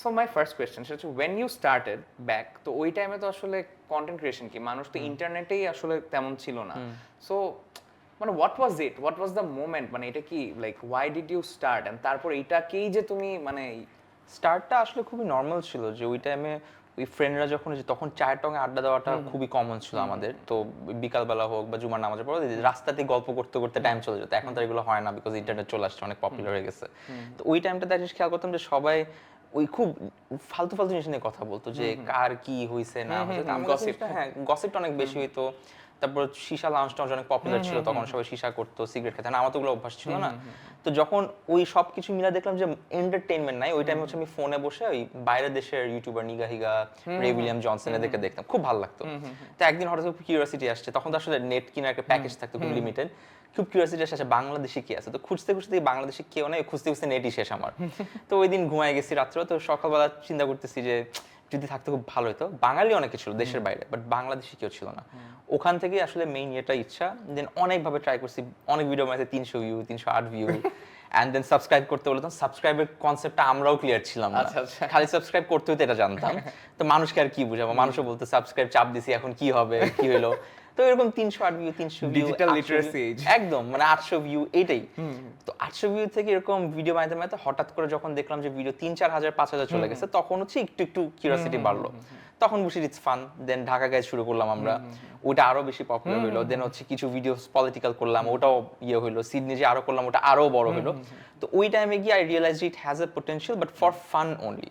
So my first question সেটা হচ্ছে when you started back, তো ওই টাইমে তো আসলে কন্টেন্ট ক্রিয়েশন কি, মানুষ তো ইন্টারনেটেই আসলে তেমন ছিল না। সো মানে হোয়াট ওয়াজ দ্য মোমেন্ট, মানে এটা কি like why did you start, and তারপর এটাকেই যে তুমি মানে স্টার্টটা আসলে খুবই নর্মাল ছিল যে ওই টাইমে ওই ফ্রেন্ডরা যখন তখন চায়ের টঙে আড্ডা দেওয়াটা খুবই কমন ছিল আমাদের। তো বিকালবেলা হোক বা জুমার নামাজের পর রাস্তাতে গল্প করতে করতে টাইম চলে যেত। এখন তো এগুলো হয় না, বিকজ ইন্টারনেট চলে আসছে, অনেক পপুলার হয়ে গেছে। তো ওই টাইমটাতে জিনিস খেয়াল করতাম যে সবাই ওই খুব ফালতু ফালতু জিনিস নিয়ে কথা বলতো, যে কার কি হয়েছে না হয়েছে। হ্যাঁ, গসিপটা অনেক বেশি হইতো। তারপর সীসা লাউঞ্জ টাউঞ্জ অনেক পপুলার ছিল তখন, সবাই সীসা করতো, সিগারেট খেতে। আমার তো ওগুলো অভ্যাস ছিল না। তো যখন ওই সব কিছু মিলা দেখলাম যে এন্টারটেইনমেন্ট নাই, ওই টাইমে হচ্ছে আমি ফোনে বসে ওই বাইরের দেশের ইউটিউবার নিগা হিগা, রে উইলিয়াম জনসন এদেরকে দেখতাম, খুব ভালো লাগতো। তো একদিন হঠাৎ খুব কিউরিয়াসিটি আসছে, তখন তো আসলে নেট কিনার একটা প্যাকেজ থাকতো খুব লিমিটেড। খুব কিউরিয়াসিটি আসছে বাংলাদেশে কি আছে। তো খুঁজতে খুঁজতে বাংলাদেশে কেউ নাই, খুঁজতে খুঁজতে নেটই শেষ আমার। তো ওই দিন ঘুমায় গেছি রাত্রে। তো সকালবেলা চিন্তা করতেছি যে যদি থাকতে খুব ভালো হতো। বাঙালি অনেকে ছিল দেশের বাইরে, বাট বাংলাদেশি কেউ ছিল না। ওখান থেকে আসলে মেইন এটা ইচ্ছা। দেন অনেকভাবে ট্রাই করছি, অনেক ভিডিও বানাইতে 300 view, 308 view. And then subscribe করতে বলতাম, সাবস্ক্রাইবের কনসেপ্টটা আমরাও ক্লিয়ার ছিলাম না। খালি সাবস্ক্রাইব করতে হতো এটা জানতাম। তো মানুষকে আর কি বুঝাবো, মানুষও বলতো সাবস্ক্রাইব চাপ দিছি, এখন কি হবে, কি হলো। তো এরকম 308 view, 300 view, digital literacy as একদম মানে 800 ভিউ এটাই। তো 800 ভিউ থেকে এরকম ভিডিও বানাতে বানাতে হঠাৎ করে যখন দেখলাম যে ভিডিও 3-4 হাজার 5,000 চলে গেছে, তখন হচ্ছে একটু একটু কিউরিওসিটি বাড়লো। তখন বসে it's fun. Then Dhaka guys শুরু করলাম আমরা, ওটা আরো বেশি পপুলার হইলো। দেন হচ্ছে কিছু ভিডিও পলিটিক্যাল করলাম, ওটাও ইয়ে হইলো। সিডনি যে আরো করলাম, ওটা আরো বড় হইলো। তো ওই টাইমে গিয়ে I realise it has a potential, but for fun only.